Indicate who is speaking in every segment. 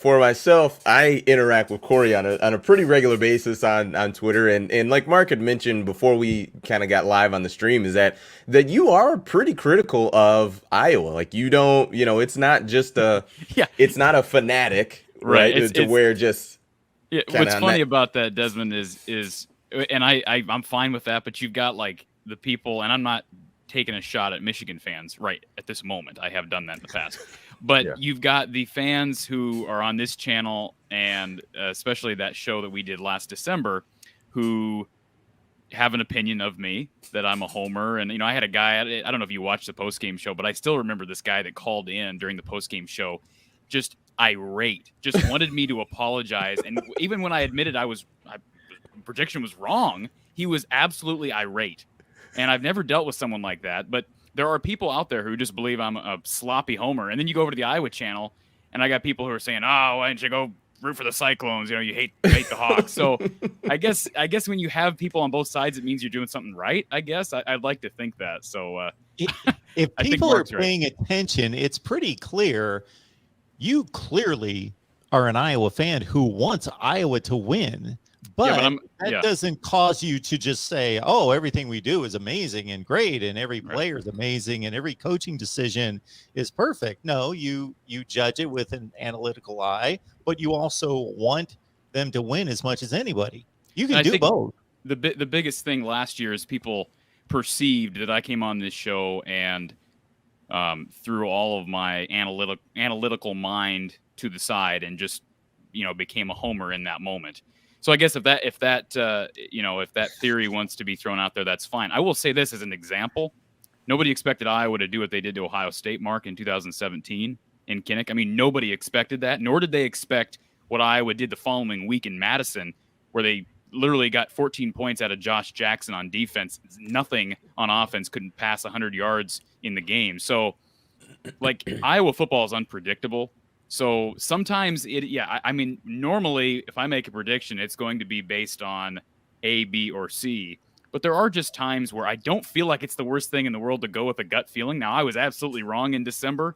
Speaker 1: for myself, I interact with Corey on a pretty regular basis on Twitter, and like Mark had mentioned before we kind of got live on the stream, is that you are pretty critical of Iowa. Like you don't, it's not just
Speaker 2: Yeah,
Speaker 1: it's not a fanatic,
Speaker 2: right.
Speaker 1: right? To where just
Speaker 2: Yeah,
Speaker 1: kind
Speaker 2: what's
Speaker 1: of on
Speaker 2: funny
Speaker 1: that.
Speaker 2: about that, Desmond, is and I'm fine with that, but you've got like the people, and I'm not taking a shot at Michigan fans right at this moment. I have done that in the past. But
Speaker 3: Yeah.
Speaker 2: you've got the fans who are on this channel, and especially that show that we did last December, who have an opinion of me that I'm a homer. And, I had a guy, I don't know if you watched the post-game show, but I still remember this guy that called in during the post-game show, just irate, just wanted me to apologize. And even when I admitted my prediction was wrong, he was absolutely irate. And I've never dealt with someone like that, but there are people out there who just believe I'm a sloppy homer. And then you go over to the Iowa channel, and I got people who are saying, "Oh, why don't you go root for the Cyclones? You hate the Hawks." So I guess when you have people on both sides, it means you're doing something right. I guess I'd like to think that. So
Speaker 4: if
Speaker 2: I think
Speaker 4: people are
Speaker 2: Mark's right.
Speaker 4: paying attention, it's pretty clear. You clearly are an Iowa fan who wants Iowa to win, but that doesn't cause you to just say, "Oh, everything we do is amazing and great, and every player is amazing, and every coaching decision is perfect." No, you judge it with an analytical eye, but you also want them to win as much as anybody. You can do both.
Speaker 2: The biggest thing last year is people perceived that I came on this show and threw all of my analytical mind to the side and just became a homer in that moment. So I guess if that theory wants to be thrown out there, that's fine. I will say this as an example: nobody expected Iowa to do what they did to Ohio State, Mark, in 2017 in Kinnick. I mean, nobody expected that, nor did they expect what Iowa did the following week in Madison, where they literally got 14 points out of Josh Jackson on defense. Nothing on offense, couldn't pass 100 yards in the game. So, like, Iowa football is unpredictable. So sometimes I mean, normally if I make a prediction, it's going to be based on A, B, or C. But there are just times where I don't feel like it's the worst thing in the world to go with a gut feeling. Now, I was absolutely wrong in December,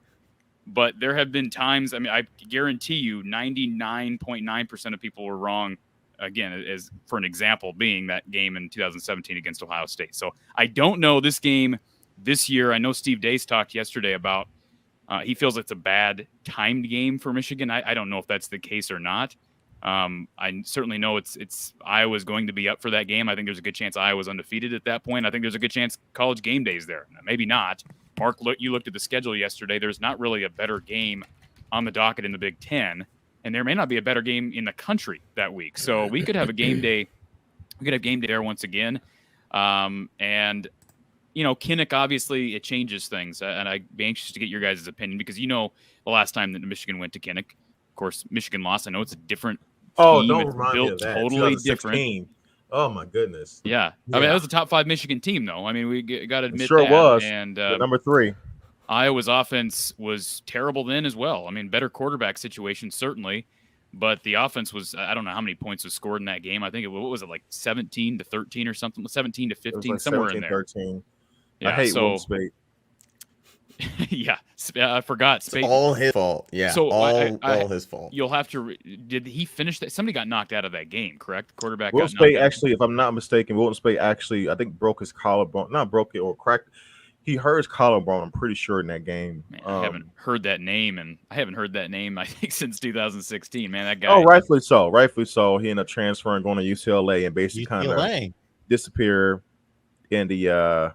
Speaker 2: but there have been times, I mean, I guarantee you 99.9% of people were wrong. Again, as for an example, being that game in 2017 against Ohio State. So I don't know this game this year. I know Steve Dace talked yesterday about he feels it's a bad timed game for Michigan. I don't know if that's the case or not. I certainly know it's Iowa's going to be up for that game. I think there's a good chance Iowa's undefeated at that point. I think there's a good chance College game day's there. Maybe not. Mark, you looked at the schedule yesterday. There's not really a better game on the docket in the Big Ten, and there may not be a better game in the country that week. So we could have a game day. We could have game day there once again. And Kinnick, obviously, it changes things, and I'd be anxious to get your guys' opinion because the last time that Michigan went to Kinnick, of course, Michigan lost. I know it's a different team.
Speaker 3: Oh, don't
Speaker 2: it's
Speaker 3: remind me of that.
Speaker 2: Totally different.
Speaker 3: Oh my goodness.
Speaker 2: Yeah. I mean, that was a top 5 Michigan team, though. I mean, we got to admit
Speaker 3: sure
Speaker 2: that.
Speaker 3: Was.
Speaker 2: And
Speaker 3: number 3.
Speaker 2: Iowa's offense was terrible then as well. I mean, better quarterback situation certainly, but the offense was, I don't know how many points was scored in that game. I think what was it, like 17-13 or something, 17-15,
Speaker 3: like
Speaker 2: somewhere in there.
Speaker 3: 13.
Speaker 2: Yeah,
Speaker 3: I hate Will Spate.
Speaker 2: Yeah, I forgot.
Speaker 1: Spate. It's all his fault. Yeah, so all his fault.
Speaker 2: You'll have to. Did he finish that? Somebody got knocked out of that game, correct? The quarterback.
Speaker 3: Will Spate actually, if I'm not mistaken, Will Spate actually, I think broke his collarbone. Not broke it or cracked. He hurt his collarbone. I'm pretty sure in that game.
Speaker 2: Man, I haven't heard that name, I think since 2016. Man, that guy.
Speaker 3: Oh, rightfully so. Rightfully so. He ended up transferring, going to UCLA, and basically kind of disappear in the.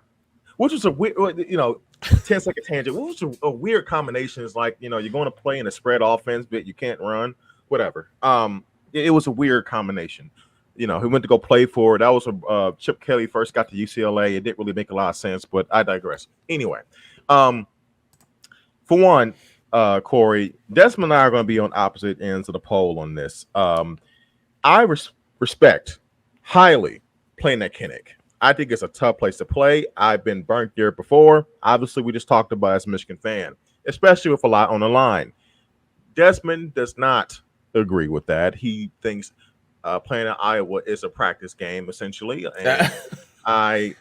Speaker 3: Which was a weird, 10-second tangent. Which was a weird combination. It's like, you're going to play in a spread offense, but you can't run, whatever. It was a weird combination. He went to go play for it. That was Chip Kelly first got to UCLA. It didn't really make a lot of sense, but I digress. Anyway, for one, Corey, Desmond and I are going to be on opposite ends of the pole on this. I respect highly playing at Kinnick. I think it's a tough place to play. I've been burnt there before. Obviously, we just talked about as a Michigan fan, especially with a lot on the line. Desmond does not agree with that. He thinks playing at Iowa is a practice game, essentially. And I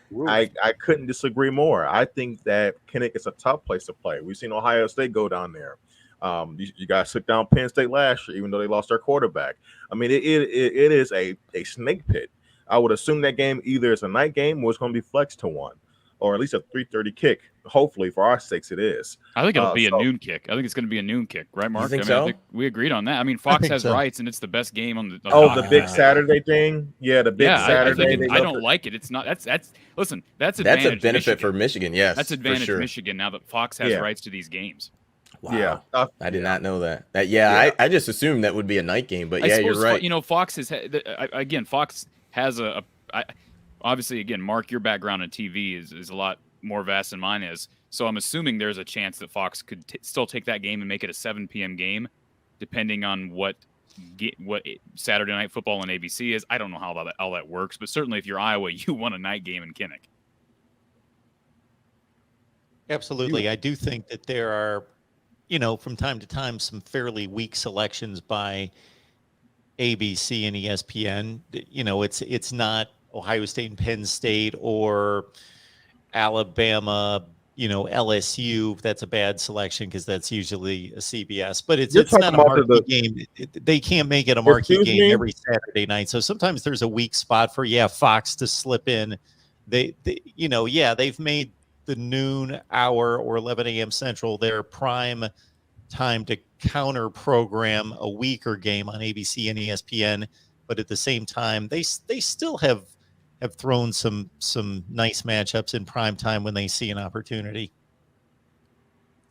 Speaker 3: couldn't disagree more. I think that Kinnick is a tough place to play. We've seen Ohio State go down there. You guys took down Penn State last year, even though they lost their quarterback. I mean, it is a snake pit. I would assume that game either is a night game or it's going to be flexed to 1, or at least a 3:30 kick. Hopefully, for our sakes, it is.
Speaker 2: I think it'll be a noon kick. I think it's going to be a noon kick, right, Mark?
Speaker 1: You think so?
Speaker 2: I think we agreed on that. I mean, Fox has rights, and it's the best game on the.
Speaker 3: The big Saturday thing. Yeah, the big Saturday.
Speaker 2: I don't like it. It's not. That's listen. That's
Speaker 1: a benefit
Speaker 2: Michigan.
Speaker 1: for Michigan. Yes,
Speaker 2: that's advantage
Speaker 1: sure.
Speaker 2: Michigan now that Fox has rights to these games.
Speaker 1: Wow. Yeah, I did not know that. I just assumed that would be a night game, but yeah, you're right.
Speaker 2: You know, Fox has again. Fox has obviously, again, Mark, your background in TV is a lot more vast than mine is. So I'm assuming there's a chance that Fox could still take that game and make it a 7 p.m. game, depending on what Saturday Night Football on ABC is. I don't know how that works, but certainly if you're Iowa, you want a night game in Kinnick.
Speaker 4: Absolutely. I do think that there are, from time to time, some fairly weak selections by ABC and ESPN. It's not Ohio State and Penn State or Alabama, LSU. That's a bad selection because that's usually a CBS, but it's not a marquee game. They can't make it a marquee game every Saturday night. So sometimes there's a weak spot for Fox to slip in. They've made the noon hour or 11 a.m. Central their prime time to counter program a weaker game on ABC and ESPN, but at the same time they still have thrown some nice matchups in prime time when they see an opportunity.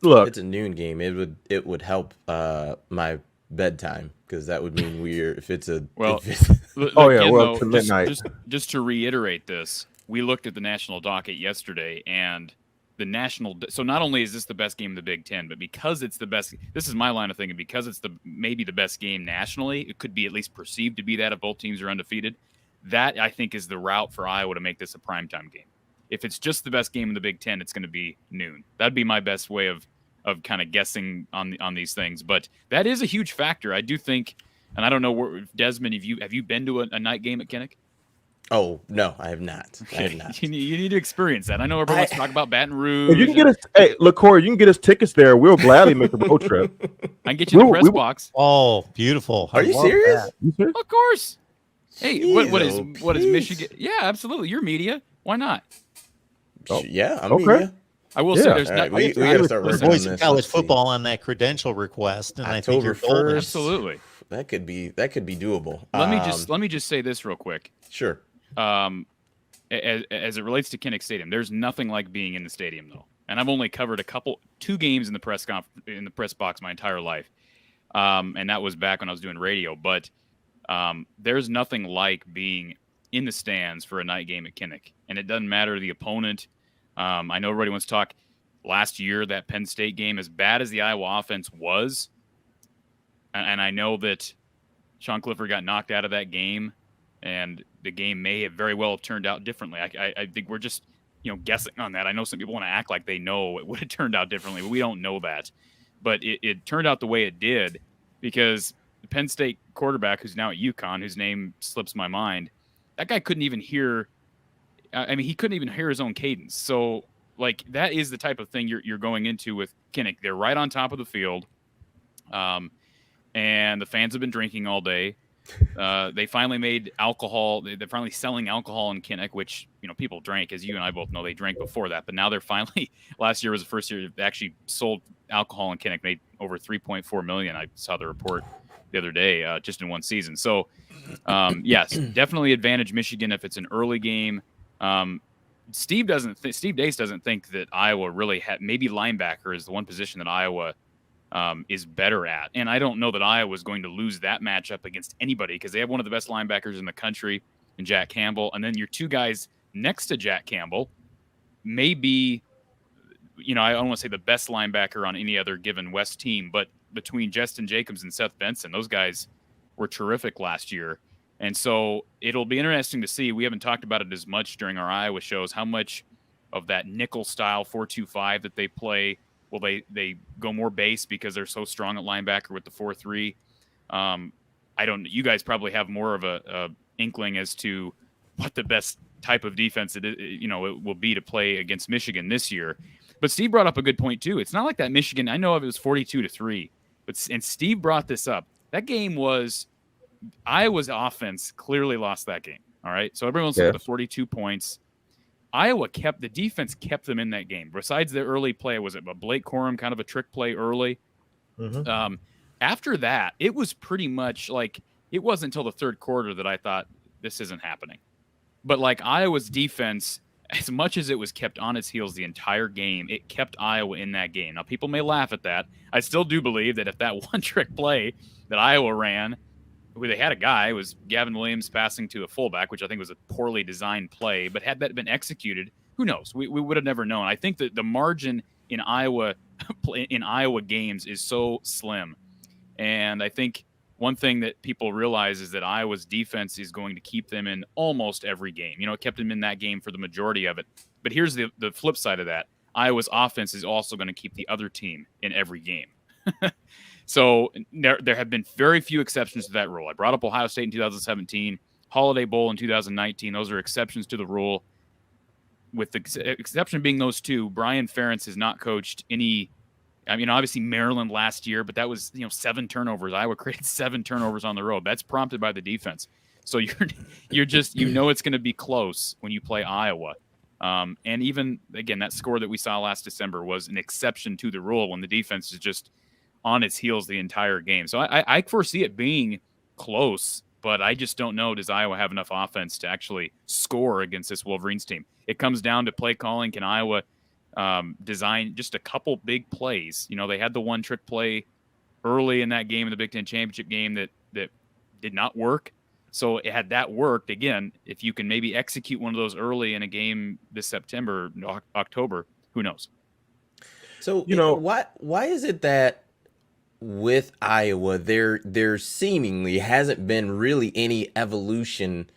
Speaker 3: Look,
Speaker 1: it's a noon game. It would help my bedtime because that would mean if it's a
Speaker 3: to midnight.
Speaker 2: Just to reiterate this, we looked at the national docket yesterday, and so not only is this the best game in the Big Ten, but because it's the best, this is my line of thinking, because it's maybe the best game nationally, it could be at least perceived to be that if both teams are undefeated. That, I think, is the route for Iowa to make this a primetime game. If it's just the best game in the Big Ten, it's going to be noon. That'd be my best way of kind of guessing on these things. But that is a huge factor. I do think, and I don't know, Desmond, have you been to a night game at Kinnick?
Speaker 1: Oh, no, I have not. I have not.
Speaker 2: You need to experience that. I know everyone wants to talk about Baton Rouge.
Speaker 3: You can get us, look, Corey, you can get us tickets there. We'll gladly make a road trip.
Speaker 2: I can get you the press box.
Speaker 4: Oh, beautiful.
Speaker 1: Are you serious?
Speaker 2: Of course. Hey,
Speaker 1: Jeez,
Speaker 2: what is Michigan? Yeah, absolutely. You're media. Why not?
Speaker 1: Yeah, I'm media.
Speaker 2: I will say there's
Speaker 1: not.
Speaker 2: not.
Speaker 1: We got to start working on
Speaker 4: Voice
Speaker 1: this.
Speaker 4: of college football on that credential request, and
Speaker 1: October
Speaker 4: I think you're golden.
Speaker 2: Absolutely.
Speaker 1: That could be doable.
Speaker 2: Let me just say this real quick.
Speaker 1: Sure.
Speaker 2: As it relates to Kinnick Stadium, there's nothing like being in the stadium though. And I've only covered 2 games in the press box my entire life, and that was back when I was doing radio. But there's nothing like being in the stands for a night game at Kinnick, and it doesn't matter the opponent. I know everybody wants to talk last year, that Penn State game, as bad as the Iowa offense was, and I know that Sean Clifford got knocked out of that game, and the game may have very well turned out differently. I think we're just guessing on that. I know some people want to act like they know it would have turned out differently, but we don't know that. But it turned out the way it did because the Penn State quarterback, who's now at UConn, whose name slips my mind, that guy couldn't even hear. I mean, he couldn't even hear his own cadence. So, that is the type of thing you're going into with Kinnick. They're right on top of the field, and the fans have been drinking all day. They finally made alcohol. They're finally selling alcohol in Kinnick, which people drank, as you and I both know. They drank before that, but now they're finally. Last year was the first year they actually sold alcohol in Kinnick. Made over $3.4 million. I saw the report the other day, just in one season. So, yes, definitely advantage Michigan if it's an early game. Steve Dace doesn't think that Iowa really had. Maybe linebacker is the one position that Iowa is better at. And I don't know that Iowa is going to lose that matchup against anybody because they have one of the best linebackers in the country in Jack Campbell. And then your 2 guys next to Jack Campbell may be, I don't want to say the best linebacker on any other given West team, but between Justin Jacobs and Seth Benson, those guys were terrific last year. And so it'll be interesting to see. We haven't talked about it as much during our Iowa shows, how much of that nickel style 4-2-5 that they play. Will they go more base because they're so strong at linebacker with the 4-3? I don't. You guys probably have more of a inkling as to what the best type of defense it will be to play against Michigan this year. But Steve brought up a good point too. It's not like that Michigan. I know it was 42-3 And Steve brought this up. That game was Iowa's offense clearly lost that game. All right. So everyone's looking at the 42 points. The defense kept them in that game. Besides the early play, was it a Blake Corum kind of a trick play early? Mm-hmm. After that, it was pretty much like it wasn't until the third quarter that I thought this isn't happening. But like Iowa's defense, as much as it was kept on its heels the entire game, it kept Iowa in that game. Now, people may laugh at that. I still do believe that if that one trick play that Iowa ran, where they had a guy, was Gavin Williams passing to a fullback, which I think was a poorly designed play, but had that been executed, who knows? We would have never known. I think that the margin in Iowa games is so slim. And I think one thing that people realize is that Iowa's defense is going to keep them in almost every game. It kept them in that game for the majority of it. But here's the flip side of that. Iowa's offense is also going to keep the other team in every game. So there have been very few exceptions to that rule. I brought up Ohio State in 2017, Holiday Bowl in 2019. Those are exceptions to the rule. With the exception being those two, Brian Ferentz has not coached any. I mean, obviously Maryland last year, but that was 7 turnovers. Iowa created 7 turnovers on the road. That's prompted by the defense. So you're just it's going to be close when you play Iowa. And even again, that score that we saw last December was an exception to the rule when the defense is just on its heels the entire game. So I foresee it being close, but I just don't know. Does Iowa have enough offense to actually score against this Wolverines team? It comes down to play calling. Can Iowa design just a couple big plays? They had the one trick play early in that game, in the Big Ten championship game, that did not work. So had that worked, again, if you can maybe execute one of those early in a game this September, October, who knows?
Speaker 1: So why is it that with Iowa there seemingly hasn't been really any evolution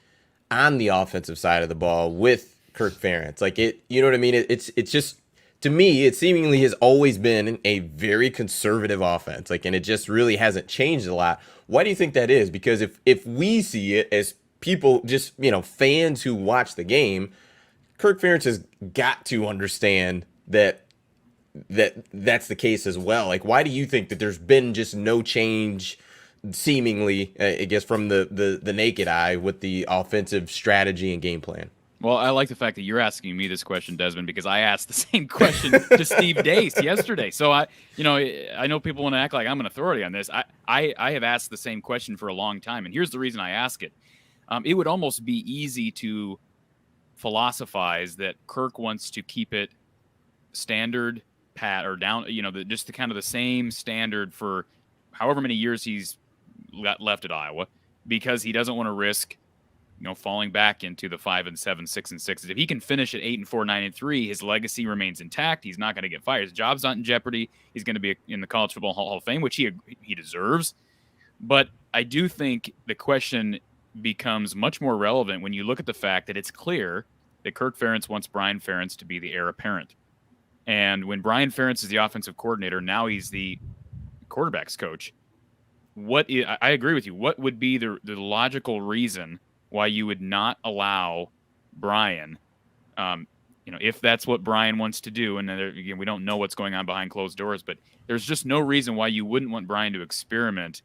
Speaker 1: on the offensive side of the ball with Kirk Ferentz? Like you know what I mean? It's just, to me, it seemingly has always been a very conservative offense. And it just really hasn't changed a lot. Why do you think that is? Because if we see it as people, just fans who watch the game, Kirk Ferentz has got to understand that's the case as well. Like, why do you think that there's been just no change, seemingly, I guess, from the naked eye with the offensive strategy and game plan?
Speaker 2: Well, I like the fact that you're asking me this question, Desmond, because I asked the same question to Steve Dace yesterday. So I know people want to act like I'm an authority on this. I have asked the same question for a long time, and here's the reason I ask it. It would almost be easy to philosophize that Kirk wants to keep it standard, pat, or down, just the kind of the same standard for however many years he's left at Iowa, because he doesn't want to risk falling back into the 5-7, 6-6. If he can finish at 8-4, 9-3, his legacy remains intact. He's not going to get fired. His job's not in jeopardy. He's going to be in the College Football Hall of Fame, which he deserves. But I do think the question becomes much more relevant when you look at the fact that it's clear that Kirk Ferentz wants Brian Ferentz to be the heir apparent. And when Brian Ferentz is the offensive coordinator, now he's the quarterback's coach. I agree with you. What would be the logical reason why you would not allow Brian, if that's what Brian wants to do? And again, we don't know what's going on behind closed doors, but there's just no reason why you wouldn't want Brian to experiment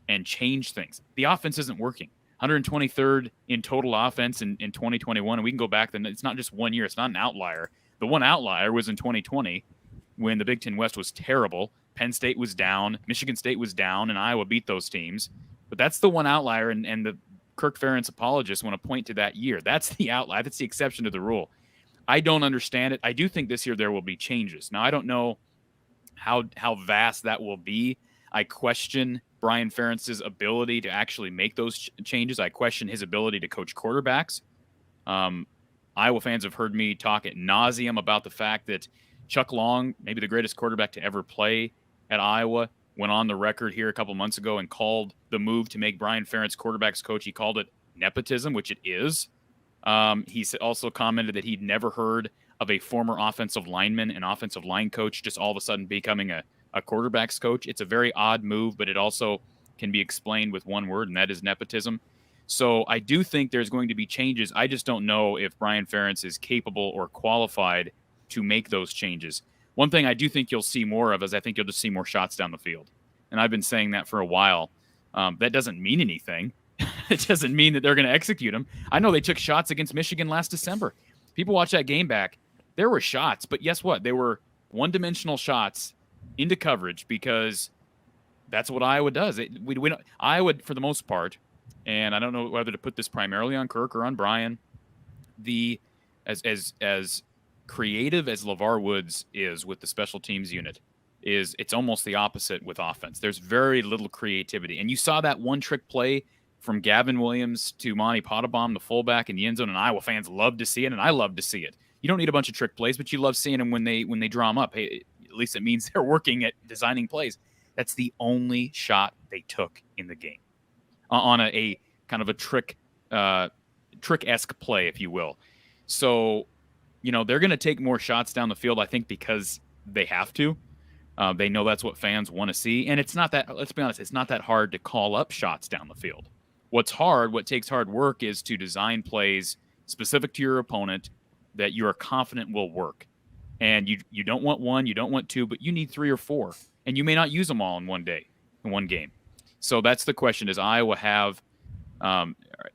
Speaker 2: and change things. The offense isn't working. 123rd in total offense in 2021. And we can go back, then it's not just 1 year. It's not an outlier. The one outlier was in 2020 when the Big Ten West was terrible. Penn State was down, Michigan State was down, and Iowa beat those teams. But that's the one outlier, and the Kirk Ferentz apologists want to point to that year. That's the outlier. That's the exception to the rule. I don't understand it. I do think this year there will be changes. Now, I don't know how vast that will be. I question Brian Ferentz's ability to actually make those changes. I question his ability to coach quarterbacks. Iowa fans have heard me talk ad nauseum about the fact that Chuck Long, maybe the greatest quarterback to ever play at Iowa, went on the record here a couple months ago and called the move to make Brian Ferentz quarterback's coach. He called it nepotism, which it is. He also commented that he'd never heard of a former offensive lineman and offensive line coach just all of a sudden becoming a quarterback's coach. It's a very odd move, but it also can be explained with one word, and that is nepotism. So I do think there's going to be changes. I just don't know if Brian Ferentz is capable or qualified to make those changes. One thing I do think you'll see more of is I think you'll just see more shots down the field. and I've been saying that for a while. That doesn't mean anything. It doesn't mean that they're going to execute them. I know they took shots against Michigan last December. People watch that game back. There were shots, but guess what? They were one-dimensional shots into coverage because that's what Iowa does. Iowa, for the most part, and I don't know whether to put this primarily on Kirk or on Brian, as creative as LeVar Woods is with the special teams unit, it's almost the opposite with offense. There's very little creativity. And you saw that one-trick play from Gavin Williams to Monty Pottebaum, the fullback in the end zone, and Iowa fans love to see it, and I love to see it. You don't need a bunch of trick plays, but you love seeing them when they draw them up. Hey, at least it means they're working at designing plays. That's the only shot they took in the game on a kind of a trick-esque play, if you will. So, they're going to take more shots down the field, I think, because they have to. They know that's what fans want to see. And it's not that, let's be honest, it's not that hard to call up shots down the field. What takes hard work is to design plays specific to your opponent that you are confident will work. And you don't want one, you don't want two, but you need 3 or 4. And you may not use them all in one game. So that's the question. Does Iowa have,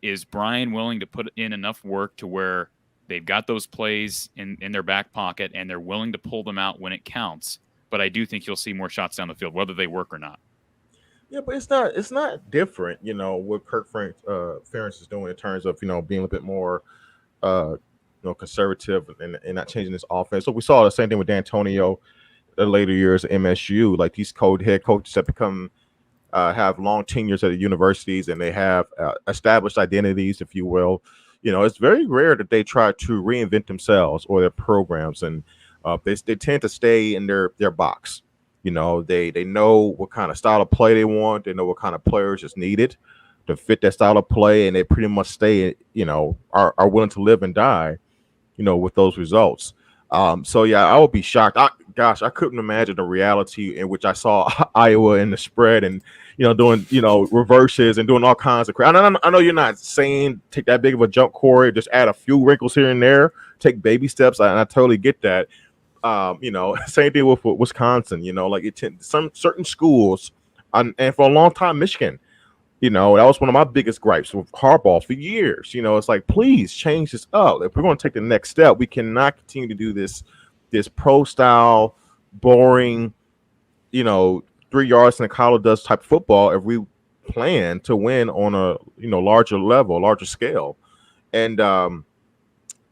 Speaker 2: is Brian willing to put in enough work to where they've got those plays in their back pocket and they're willing to pull them out when it counts? But I do think you'll see more shots down the field, whether they work or not.
Speaker 3: Yeah, but it's not different, what Kirk Ferentz is doing in terms of, being a little bit more, conservative and not changing this offense. So we saw the same thing with D'Antonio the later years at MSU. Like these head coaches have become have long tenures at the universities, and they have established identities, if you will. It's very rare that they try to reinvent themselves or their programs, and they tend to stay in their box. They know what kind of style of play they want. They know what kind of players is needed to fit that style of play, and they pretty much stay, are willing to live and die, with those results. So yeah, I would be shocked. I couldn't imagine the reality in which I saw Iowa in the spread and doing reverses and doing all kinds of crap. I know you're not saying take that big of a jump, Corey. Just add a few wrinkles here and there, take baby steps. I totally get that. Same thing with Wisconsin. Some certain schools, and for a long time, Michigan. That was one of my biggest gripes with Harbaugh for years. It's like, please change this up. If we're going to take the next step, we cannot continue to do this pro style, boring, 3 yards in a collar does type of football if we plan to win on a larger level, larger scale. And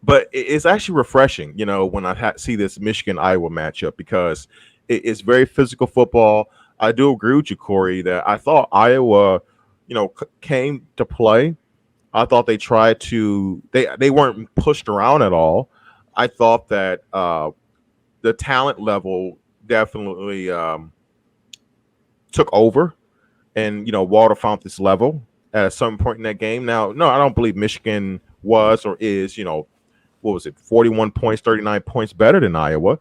Speaker 3: but it's actually refreshing, when I see this Michigan-Iowa matchup, because it's very physical football. I do agree with you, Corey, that I thought Iowa, came to play. I thought they tried to – they weren't pushed around at all. I thought that the talent level definitely took over, and, Walter found this level at some point in that game. Now, no, I don't believe Michigan was or is, 41 points, 39 points better than Iowa.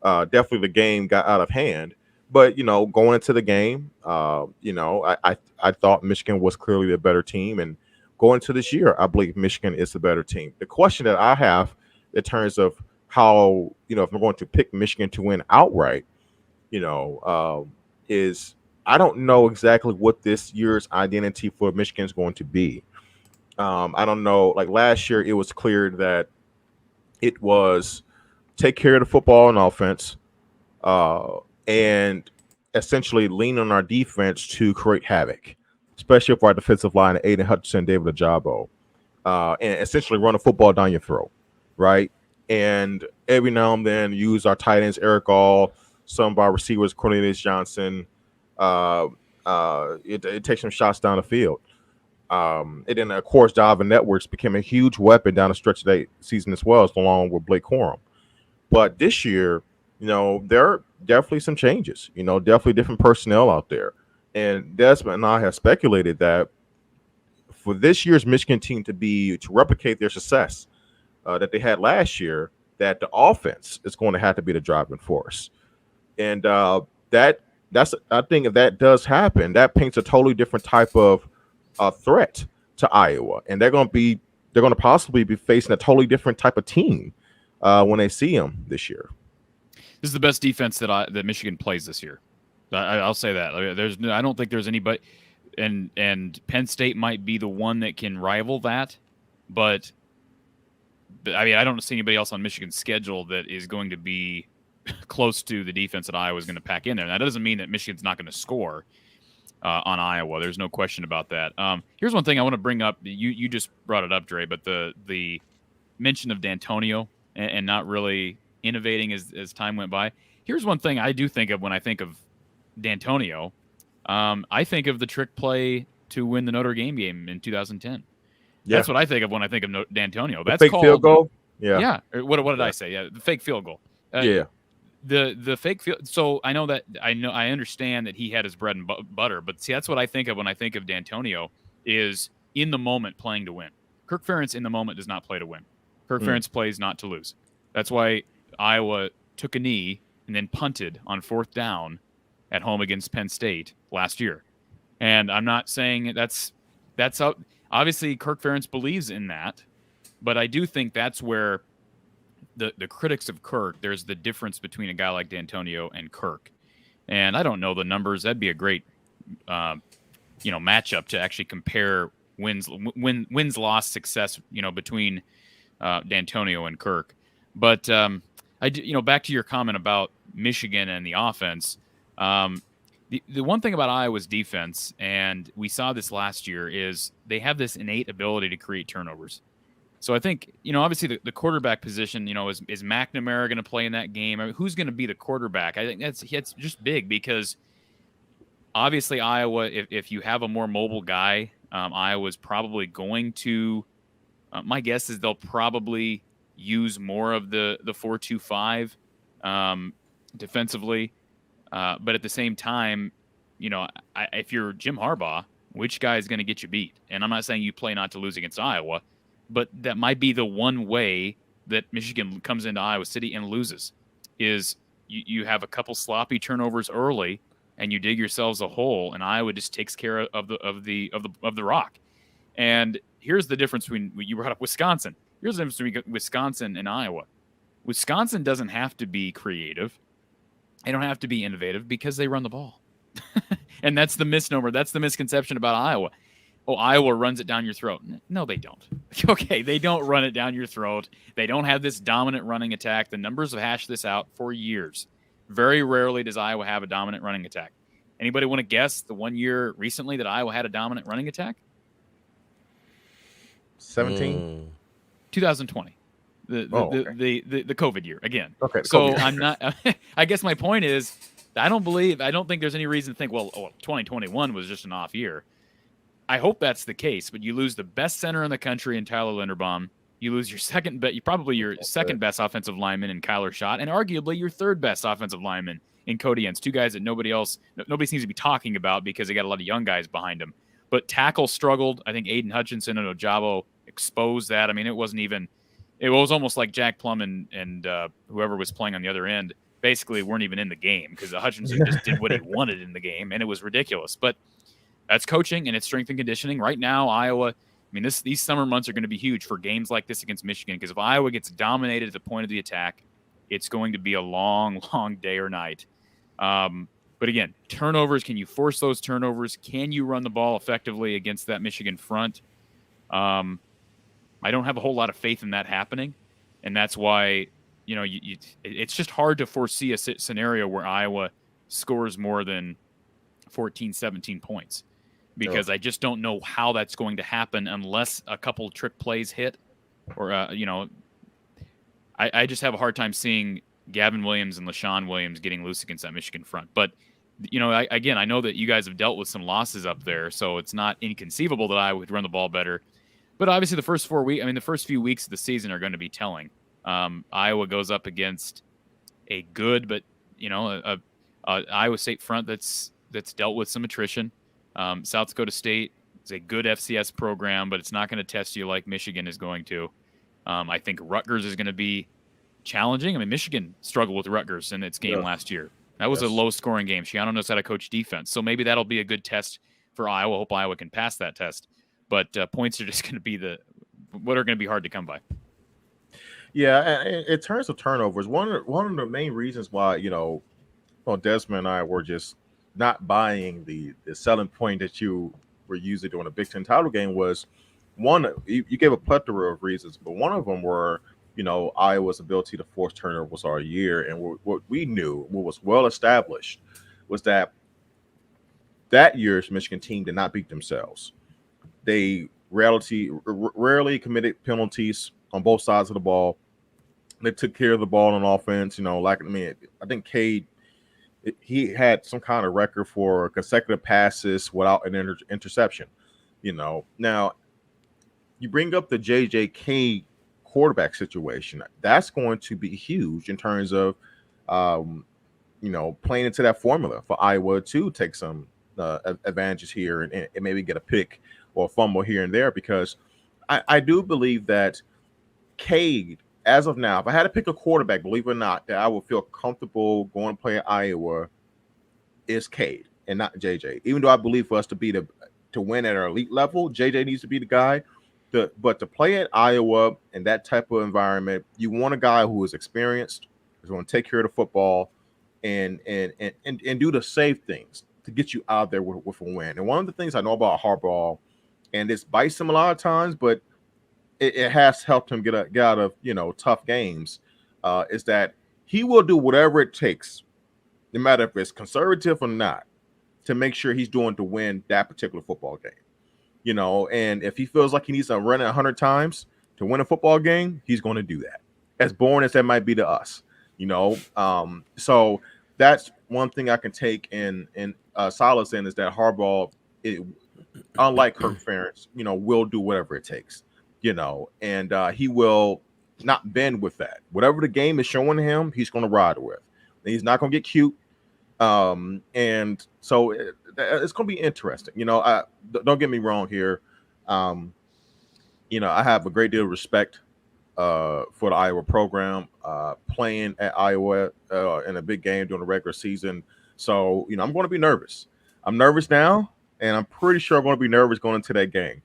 Speaker 3: Definitely the game got out of hand. But, going into the game, I thought Michigan was clearly the better team. And going into this year, I believe Michigan is the better team. The question that I have in terms of how, if I'm going to pick Michigan to win outright, is I don't know exactly what this year's identity for Michigan is going to be. I don't know. Like last year, it was clear that it was take care of the football and offense, and essentially lean on our defense to create havoc, especially for our defensive line, Aiden Hutchinson, David Ajabo, and essentially run the football down your throat, right? And every now and then use our tight ends, Eric All, some of our receivers, Cornelius Johnson. It takes some shots down the field. And then, of course, Donovan Networks became a huge weapon down the stretch of the season as well, along with Blake Corum. But this year, there are definitely some changes, definitely different personnel out there. And Desmond and I have speculated that for this year's Michigan team to replicate their success that they had last year, that the offense is going to have to be the driving force. And that's I think if that does happen, that paints a totally different type of threat to Iowa. And they're going to possibly be facing a totally different type of team when they see them this year.
Speaker 2: This is the best defense that Michigan plays this year. I'll say that. I don't think there's anybody, and Penn State might be the one that can rival that, but I mean, I don't see anybody else on Michigan's schedule that is going to be close to the defense that Iowa is going to pack in there. And that doesn't mean that Michigan's not going to score on Iowa. There's no question about that. Here's one thing I want to bring up. You just brought it up, Dre, but the mention of D'Antonio and not really innovating as time went by. Here's one thing I do think of when I think of D'Antonio. I think of the trick play to win the Notre Dame game in 2010. Yeah. That's what I think of when I think of D'Antonio. That's
Speaker 3: fake
Speaker 2: called
Speaker 3: field goal.
Speaker 2: Yeah. What did I say? Yeah, the fake field goal. The fake field. So I understand that he had his bread and butter, but see, that's what I think of when I think of D'Antonio is in the moment playing to win. Kirk Ferentz in the moment does not play to win. Kirk Ferentz plays not to lose. That's why Iowa took a knee and then punted on 4th down at home against Penn State last year. And I'm not saying that's how, obviously Kirk Ferentz believes in that, but I do think that's where the critics of Kirk, there's the difference between a guy like D'Antonio and Kirk. And I don't know the numbers. That'd be a great matchup to actually compare wins loss success between D'Antonio and Kirk. But back to your comment about Michigan and the offense. The one thing about Iowa's defense, and we saw this last year, is they have this innate ability to create turnovers. So I think, obviously the quarterback position, is McNamara going to play in that game? I mean, who's going to be the quarterback? I think that's just big because obviously Iowa, if you have a more mobile guy, Iowa's probably going to, my guess is they'll probably use more of the 4-2-5 defensively. But at the same time, if you're Jim Harbaugh, which guy is going to get you beat? And I'm not saying you play not to lose against Iowa, but that might be the one way that Michigan comes into Iowa City and loses is you have a couple sloppy turnovers early and you dig yourselves a hole, and Iowa just takes care of the rock. And here's the difference between, you brought up Wisconsin. Here's the difference between Wisconsin and Iowa. Wisconsin doesn't have to be creative. They don't have to be innovative because they run the ball. And that's the misnomer. That's the misconception about Iowa. Oh, Iowa runs it down your throat. No, they don't. Okay, they don't run it down your throat. They don't have this dominant running attack. The numbers have hashed this out for years. Very rarely does Iowa have a dominant running attack. Anybody want to guess the 1 year recently that Iowa had a dominant running attack?
Speaker 3: 17?
Speaker 2: 2020. The COVID year again.
Speaker 3: Okay.
Speaker 2: So I'm not. I guess my point is, I don't think there's any reason to think, 2021 was just an off year. I hope that's the case, but you lose the best center in the country in Tyler Linderbaum. You lose your second best offensive lineman in Kyler Schott, and arguably your third best offensive lineman in Cody Entz. Two guys that nobody seems to be talking about because they got a lot of young guys behind them. But tackle struggled. I think Aiden Hutchinson and Ojabo exposed that. I mean, it was almost like Jack Plum and whoever was playing on the other end basically weren't even in the game because Hutchinson just did what he wanted in the game, and it was ridiculous. But that's coaching and it's strength and conditioning. Right now, Iowa, these summer months are going to be huge for games like this against Michigan because if Iowa gets dominated at the point of the attack, it's going to be a long, long day or night. But again, turnovers, can you force those turnovers? Can you run the ball effectively against that Michigan front? I don't have a whole lot of faith in that happening, and that's why it's just hard to foresee a scenario where Iowa scores more than 14, 17 points because I just don't know how that's going to happen unless a couple trick plays hit or, I just have a hard time seeing Gavin Williams and LaShawn Williams getting loose against that Michigan front. But, I know that you guys have dealt with some losses up there, so it's not inconceivable that I would run the ball better. But obviously the first few weeks of the season are going to be telling. Iowa goes up against a good, but, a Iowa State front that's dealt with some attrition. South Dakota State is a good FCS program, but it's not going to test you like Michigan is going to. I think Rutgers is going to be challenging. Michigan struggled with Rutgers in its game last year. That was a low-scoring game. Shiano knows how to coach defense, so maybe that'll be a good test for Iowa. Hope Iowa can pass that test. But points are just going to be what are going to be hard to come by.
Speaker 3: Yeah, and in terms of turnovers, one of the main reasons why Desmond and I were just not buying the selling point that you were using during the Big Ten title game was one. You gave a plethora of reasons, but one of them were, Iowa's ability to force turnovers all year, and what we knew, what was well established, was that year's Michigan team did not beat themselves. They rarely committed penalties on both sides of the ball. They took care of the ball on offense. I think Cade, he had some kind of record for consecutive passes without an interception. Now you bring up the JJK quarterback situation. That's going to be huge in terms of, playing into that formula for Iowa to take some advantages here and maybe get a pick or a fumble here and there, because I do believe that Cade, as of now, if I had to pick a quarterback, believe it or not, that I would feel comfortable going to play at Iowa, is Cade and not JJ. Even though I believe for us to win at our elite level, JJ needs to be the guy. But to play at Iowa in that type of environment, you want a guy who is experienced, who's going to take care of the football, and do the safe things to get you out there with a win. And one of the things I know about Harbaugh, and this bites him a lot of times, but it has helped him get out of tough games, is that he will do whatever it takes, no matter if it's conservative or not, to make sure he's doing to win that particular football game. And if he feels like he needs to run it 100 times to win a football game, he's going to do that. As boring as that might be to us, So that's one thing I can take in solace in, is that Harbaugh, unlike Kirk Ferentz, will do whatever it takes, and he will not bend with that. Whatever the game is showing him, he's going to ride with. And he's not going to get cute. And so it's going to be interesting. Don't get me wrong here. I have a great deal of respect for the Iowa program, playing at Iowa in a big game during the regular season. So, I'm going to be nervous. I'm nervous now, and I'm pretty sure I'm going to be nervous going into that game.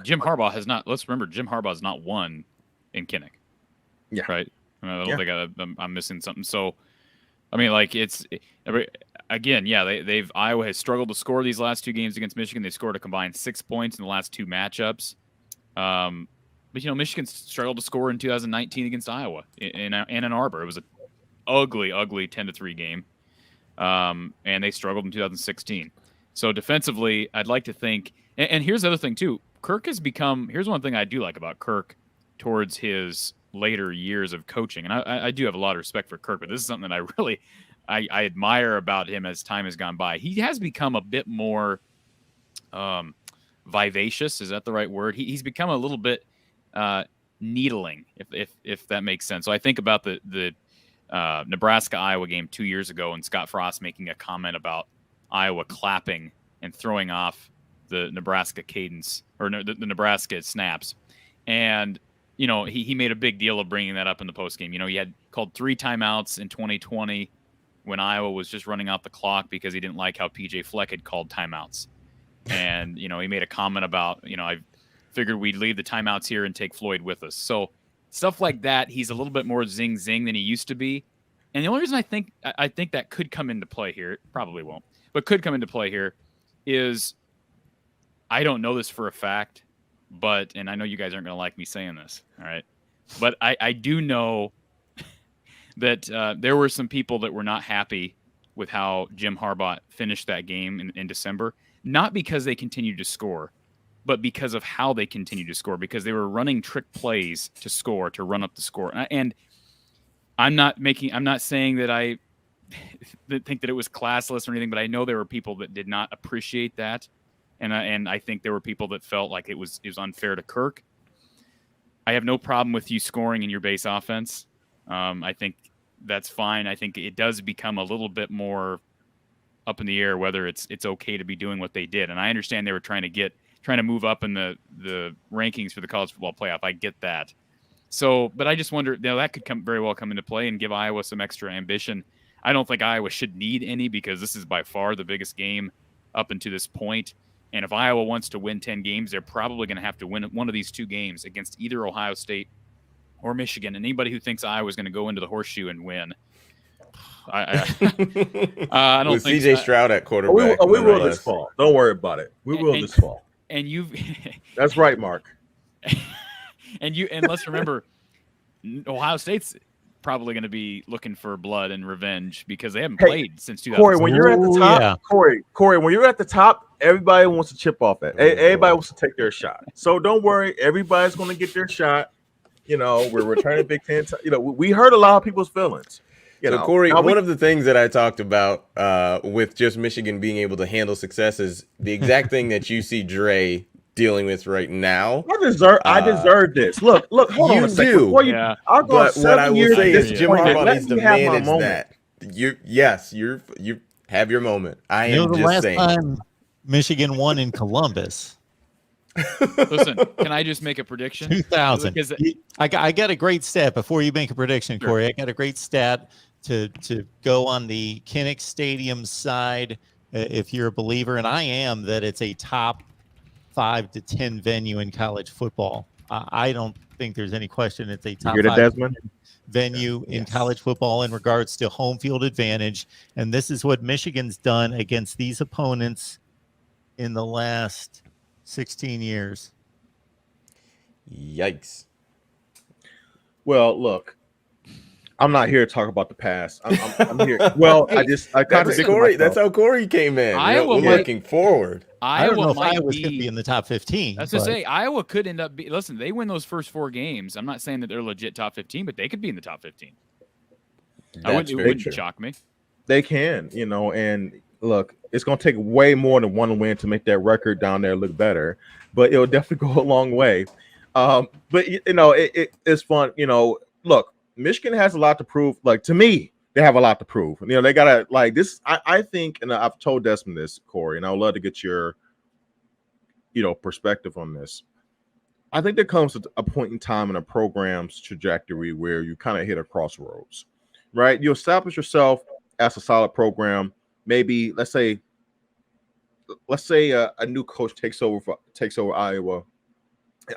Speaker 2: Jim Harbaugh has not. Let's remember, Jim Harbaugh has not won in Kinnick.
Speaker 3: Yeah.
Speaker 2: Right. I don't think I'm missing something. So, Iowa has struggled to score these last two games against Michigan. They scored a combined 6 points in the last two matchups. But Michigan struggled to score in 2019 against Iowa in Ann Arbor. It was an ugly 10-3 game. And they struggled in 2016. So defensively, I'd like to think, and here's the other thing too. Kirk has become. Here's one thing I do like about Kirk towards his later years of coaching, and I do have a lot of respect for Kirk, but this is something that I really I admire about him as time has gone by. He has become a bit more vivacious. Is that the right word? He's become a little bit needling, if that makes sense. So I think about the Nebraska-Iowa game 2 years ago, and Scott Frost making a comment about Iowa clapping and throwing off the Nebraska cadence, or the Nebraska snaps. And, he made a big deal of bringing that up in the postgame. He had called 3 timeouts in 2020 when Iowa was just running out the clock because he didn't like how PJ Fleck had called timeouts. And, he made a comment about, I figured we'd leave the timeouts here and take Floyd with us. So stuff like that, he's a little bit more zing than he used to be. And the only reason I think that could come into play here, it probably won't, but could come into play here, is I don't know this for a fact, and I know you guys aren't going to like me saying this, all right? But I do know that there were some people that were not happy with how Jim Harbaugh finished that game in December, not because they continued to score, but because of how they continued to score, because they were running trick plays to score, to run up the score. And I'm not saying that I think that it was classless or anything, but I know there were people that did not appreciate that. And I think there were people that felt like it was unfair to Kirk. I have no problem with you scoring in your base offense. I think that's fine. I think it does become a little bit more up in the air whether it's okay to be doing what they did. And I understand they were trying to move up in the rankings for the college football playoff. I get that. So, but I just wonder, that could very well come into play and give Iowa some extra ambition. I don't think Iowa should need any, because this is by far the biggest game up until this point. And if Iowa wants to win 10 games, they're probably going to have to win one of these two games against either Ohio State or Michigan. And anybody who thinks Iowa is going to go into the horseshoe and win, I don't
Speaker 1: With
Speaker 2: think
Speaker 1: CJ
Speaker 2: so.
Speaker 1: Stroud at quarterback.
Speaker 3: We will this fall. Don't worry about it. We will this fall.
Speaker 2: And you've
Speaker 3: that's right, Mark.
Speaker 2: And let's remember, Ohio State's probably going to be looking for blood and revenge because they haven't played since 2000.
Speaker 3: Corey, when you're at the top, Corey, when you're at the top, everybody wants to chip off it. Everybody wants to take their shot. So don't worry, everybody's going to get their shot. You know, we're returning Big Ten. You know, we hurt a lot of people's feelings.
Speaker 1: So Corey, one of the things that I talked about with just Michigan being able to handle success is the exact thing that you see Dre dealing with right now.
Speaker 3: I deserve this. Look, hold on a second. Before you, I'll go
Speaker 1: but what I will say is Jim Harbaugh needs to manage that. You have your moment. I am just saying.
Speaker 4: Time Michigan won in Columbus.
Speaker 2: Listen, can I just make a prediction?
Speaker 4: 2000. I got a great stat before you make a prediction, Corey. I got a great stat to go on the Kinnick Stadium side, if you're a believer, and I am, that it's a top 5 to 10 venue in college football. I don't think there's any question it's a top 5 venue in college football in regards to home field advantage. And this is what Michigan's done against these opponents in the last 16 years.
Speaker 1: Yikes.
Speaker 3: Well, look, I'm not here to talk about the past. I'm here. Well, that's
Speaker 1: how Corey came in. We're looking forward.
Speaker 4: I don't know if Iowa's going to be in the top 15.
Speaker 2: That's to say, Iowa could end up. Listen, they win those first 4 games. I'm not saying that they're legit top 15, but they could be in the top 15. It wouldn't shock me.
Speaker 3: They can, you know, and look, it's going to take way more than one win to make that record down there look better, but it'll definitely go a long way. But you know, it's fun. You know, look, Michigan has a lot to prove. Like, to me, they have a lot to prove. You know, they gotta like this. I think, and I've told Desmond this, Corey, and I would love to get your, you know, perspective on this. I think there comes a point in time in a program's trajectory where you kind of hit a crossroads, right? You establish yourself as a solid program. Maybe let's say a new coach takes over Iowa.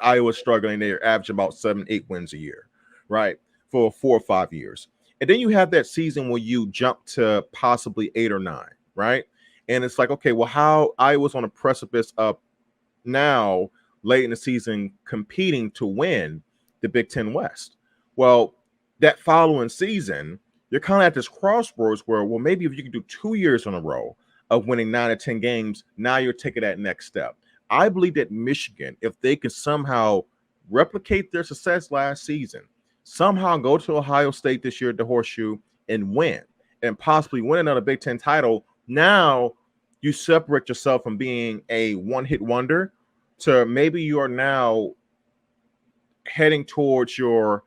Speaker 3: Iowa's struggling. They're averaging about 7-8 wins a year, right? For 4 or 5 years. And then you have that season where you jump to possibly 8 or 9, right? And it's like, okay, well, how Iowa's on a precipice of now late in the season competing to win the Big Ten West. Well, that following season, you're kind of at this crossroads where, well, maybe if you can do 2 years in a row of winning 9 or 10 games, now you're taking that next step. I believe that Michigan, if they can somehow replicate their success last season, somehow go to Ohio State this year at the Horseshoe and win, and possibly win another Big Ten title, now you separate yourself from being a one-hit wonder to maybe you are now heading towards your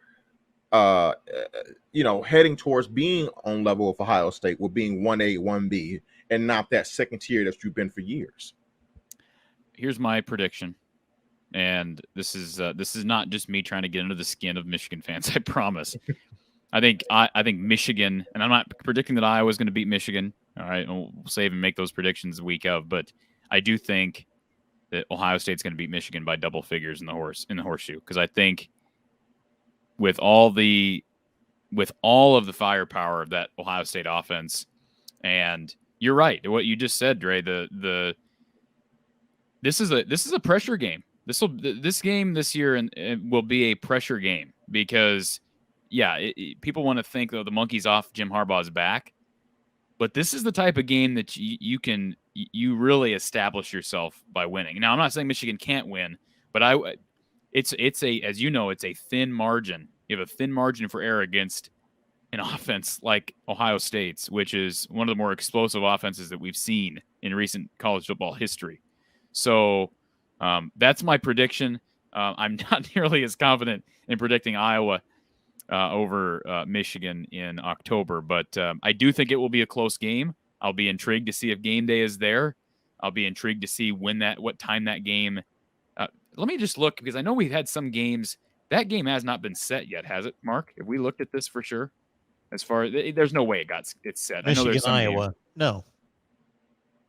Speaker 3: heading towards being on level with Ohio State, with being 1A, 1B, and not that second tier that you've been for years.
Speaker 2: Here's my prediction. And this is not just me trying to get under the skin of Michigan fans. I promise. I think Michigan, and I'm not predicting that Iowa's going to beat Michigan. All right, we'll save and make those predictions the week of. But I do think that Ohio State's going to beat Michigan by double figures in the horseshoe, because I think with all of the firepower of that Ohio State offense, and you're right, what you just said, Dre. This is a pressure game. This game this year will be a pressure game because, people want to think though the monkey's off Jim Harbaugh's back, but this is the type of game that you really establish yourself by winning. Now, I'm not saying Michigan can't win, but it's a thin margin. You have a thin margin for error against an offense like Ohio State's, which is one of the more explosive offenses that we've seen in recent college football history. So. That's my prediction. I'm not nearly as confident in predicting Iowa over Michigan in October, but I do think it will be a close game. I'll be intrigued to see if game day is there. I'll be intrigued to see what time that game. Let me just look, because I know we've had some games. That game has not been set yet, has it, Mark? Have we looked at this for sure? As far as there's no way it's set.
Speaker 4: Michigan,
Speaker 2: I know there's some
Speaker 4: Iowa.
Speaker 2: Games.
Speaker 4: No.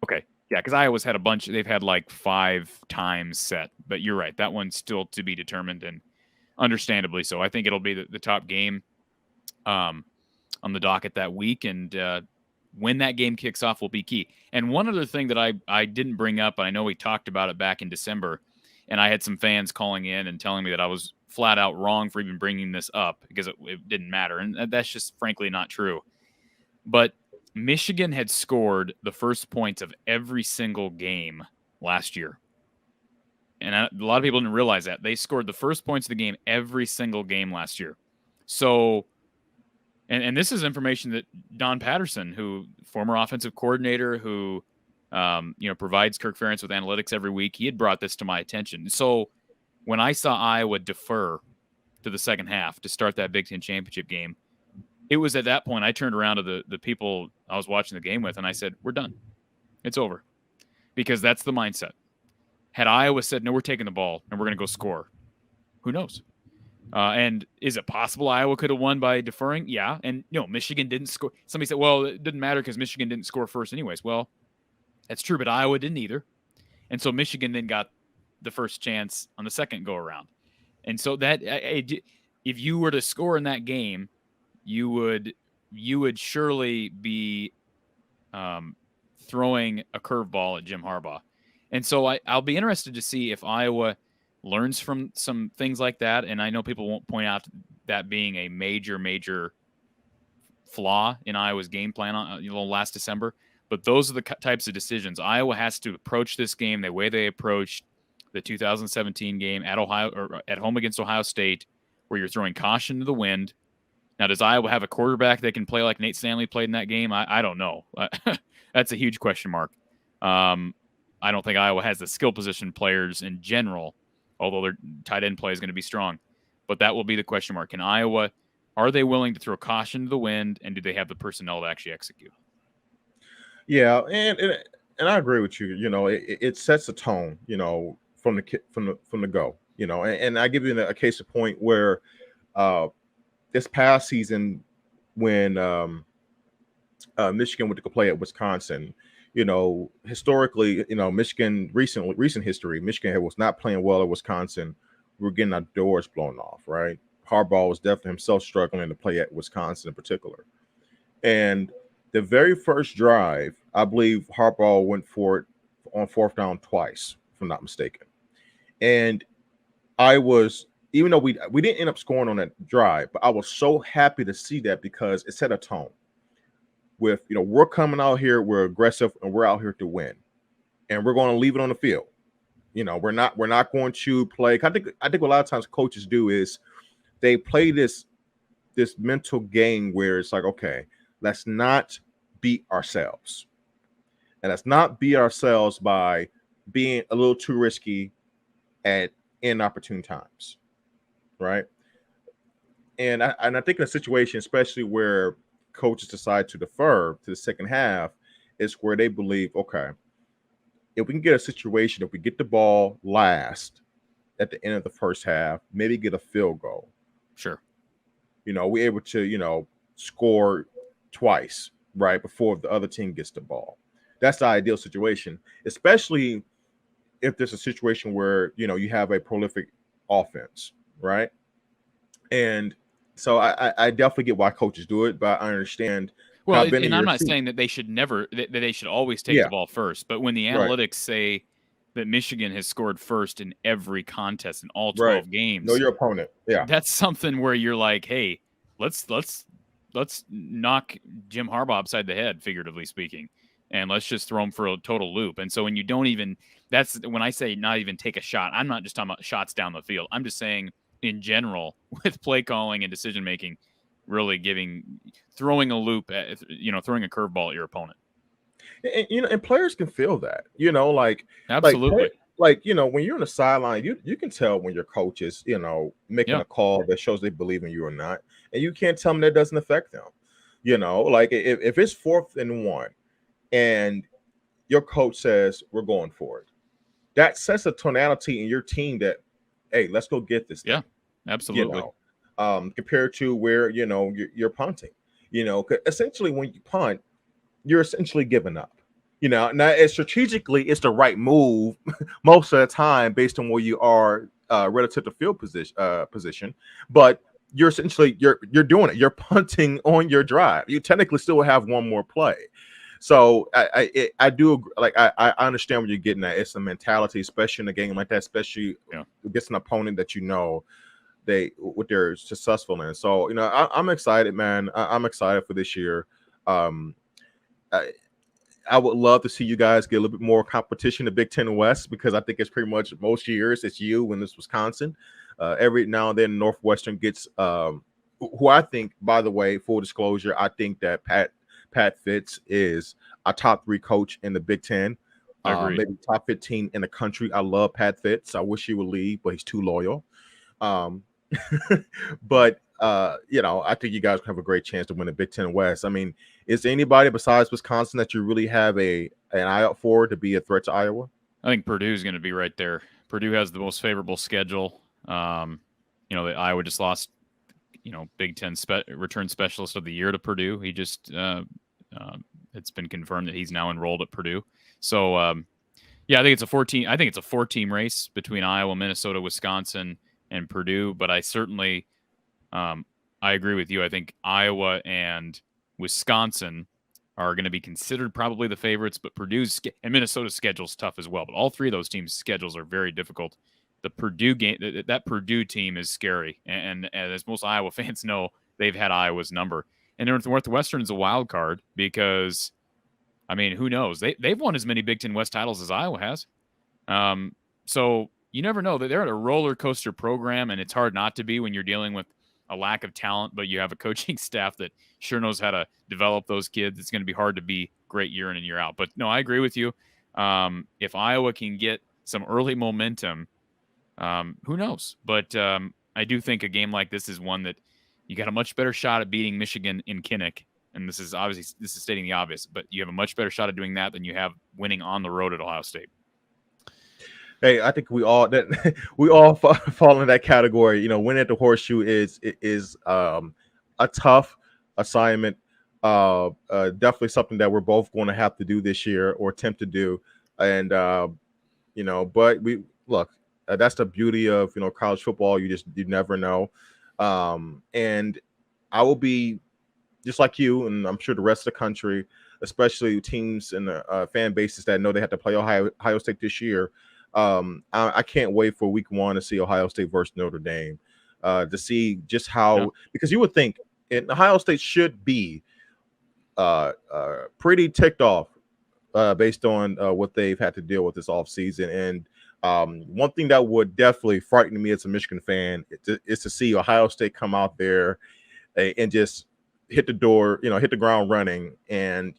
Speaker 2: Okay. Yeah, because Iowa's had a bunch. They've had like 5 times set. But you're right. That one's still to be determined, and understandably so. I think it'll be the top game on on the docket that week, and when that game kicks off will be key. And one other thing that I didn't bring up, and I know we talked about it back in December, and I had some fans calling in and telling me that I was flat out wrong for even bringing this up because it didn't matter. And that's just frankly not true. But Michigan had scored the first points of every single game last year. And a lot of people didn't realize that. They scored the first points of the game every single game last year. So, and this is information that Don Patterson, who former offensive coordinator, who provides Kirk Ferentz with analytics every week, he had brought this to my attention. So when I saw Iowa defer to the second half to start that Big Ten championship game, it was at that point I turned around to the people I was watching the game with, and I said, we're done. It's over. Because that's the mindset. Had Iowa said, no, we're taking the ball and we're going to go score, who knows? And is it possible Iowa could have won by deferring? Yeah. And, Michigan didn't score. Somebody said, well, it didn't matter because Michigan didn't score first anyways. Well, that's true, but Iowa didn't either. And so Michigan then got the first chance on the second go-around. And so that if you were to score in that game, you would surely be throwing a curveball at Jim Harbaugh. And so I'll be interested to see if Iowa learns from some things like that. And I know people won't point out that being a major flaw in Iowa's game plan last December. But those are the types of decisions. Iowa has to approach this game the way they approached the 2017 game at Ohio or at home against Ohio State, where you're throwing caution to the wind. Now, does Iowa have a quarterback that can play like Nate Stanley played in that game? I don't know. That's a huge question mark. I don't think Iowa has the skill position players in general, although their tight end play is going to be strong. But that will be the question mark. Can Iowa, are they willing to throw caution to the wind, and do they have the personnel to actually execute?
Speaker 3: Yeah, and I agree with you. It sets a tone, from the go. And I give you a case in point where this past season when Michigan went to play at Wisconsin, historically, Michigan recent history, Michigan was not playing well at Wisconsin. We were getting our doors blown off, right? Harbaugh was definitely himself struggling to play at Wisconsin in particular. And the very first drive, I believe Harbaugh went for it on fourth down twice, if I'm not mistaken. And I was, even though we didn't end up scoring on that drive, but I was so happy to see that because it set a tone with, we're coming out here, we're aggressive, and we're out here to win. And we're going to leave it on the field. We're not going to play. I think a lot of times coaches do is they play this mental game where it's like, okay, let's not beat ourselves. And let's not beat ourselves by being a little too risky at inopportune times. Right. And I think in a situation, especially where coaches decide to defer to the second half, is where they believe, okay, if we can get a situation, if we get the ball last at the end of the first half, maybe get a field goal.
Speaker 2: Sure.
Speaker 3: We're able to, score twice, right, before the other team gets the ball. That's the ideal situation, especially if there's a situation where, you have a prolific offense, right? And so I definitely get why coaches do it, but I understand.
Speaker 2: Well, and I'm not saying that they should always take the ball first, but when the analytics say that Michigan has scored first in every contest in all 12 games,
Speaker 3: know your opponent. Yeah,
Speaker 2: that's something where you're like, hey, let's knock Jim Harbaugh upside the head, figuratively speaking, and let's just throw him for a total loop. And so when you don't even, that's when I say not even take a shot. I'm not just talking about shots down the field. I'm just saying in general with play calling and decision making, really throwing a loop at, throwing a curveball at your opponent.
Speaker 3: And players can feel that,
Speaker 2: absolutely.
Speaker 3: Like, when you're on the sideline, you can tell when your coach is, making a call that shows they believe in you or not. And you can't tell them that doesn't affect them. Like if it's 4th and 1 and your coach says we're going for it, that sets a tonality in your team that, hey, let's go get this thing.
Speaker 2: Yeah, absolutely.
Speaker 3: Compared to where, you're punting, essentially when you punt, you're essentially giving up, now strategically it's the right move most of the time based on where you are relative to field position. But you're essentially you're doing it. You're punting on your drive. You technically still have one more play. So I do like I understand what you're getting at. It's a mentality, especially in a game like that, especially against an opponent that they're successful in. So I'm excited, man. I'm excited for this year. I would love to see you guys get a little bit more competition in the Big Ten West, because I think it's pretty much most years it's you when it's Wisconsin. Every now and then Northwestern gets who I think, by the way, full disclosure, I think that Pat Fitz is a top 3 coach in the Big Ten. Maybe top 15 in the country. I love Pat Fitz. I wish he would leave, but he's too loyal. But I think you guys have a great chance to win the Big Ten West. I mean, is there anybody besides Wisconsin that you really have an eye out for to be a threat to Iowa?
Speaker 2: I think Purdue's going to be right there. Purdue has the most favorable schedule. Iowa just lost, Big Ten return specialist of the year to Purdue. He just it's been confirmed that he's now enrolled at Purdue. So I think it's a 14. I think it's a 4-team race between Iowa, Minnesota, Wisconsin, and Purdue. But I certainly I agree with you. I think Iowa and Wisconsin are going to be considered probably the favorites, but Purdue's and Minnesota's schedule's tough as well. But all 3 of those teams' schedules are very difficult. The Purdue game, that Purdue team is scary, and as most Iowa fans know, they've had Iowa's number. And Northwestern is a wild card because, I mean, who knows? They've won as many Big Ten West titles as Iowa has. So you never know. They're at a roller coaster program, and it's hard not to be when you're dealing with a lack of talent, but you have a coaching staff that sure knows how to develop those kids. It's going to be hard to be great year in and year out. But no, I agree with you. If Iowa can get some early momentum, who knows? But I do think a game like this is one that you got a much better shot at beating Michigan in Kinnick. And this is stating the obvious, but you have a much better shot at doing that than you have winning on the road at Ohio State.
Speaker 3: Hey, I think we all fall in that category. Winning at the Horseshoe is a tough assignment. Definitely something that we're both going to have to do this year or attempt to do. And but we look. That's the beauty of college football. You never know. And I will be just like you, and I'm sure the rest of the country, especially teams and fan bases that know they have to play Ohio State this year. I can't wait for week 1 to see Ohio State versus Notre Dame, to see just how, because you would think Ohio State should be pretty ticked off based on what they've had to deal with this offseason. And one thing that would definitely frighten me as a Michigan fan is to see Ohio State come out there and just hit the ground running and,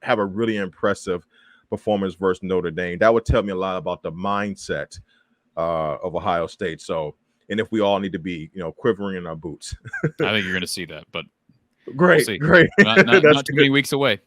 Speaker 3: have a really impressive performance versus Notre Dame. That would tell me a lot about the mindset of Ohio State. So, and if we all need to be, quivering in our boots.
Speaker 2: I think you're going to see that, but
Speaker 3: great.
Speaker 2: not too many weeks away.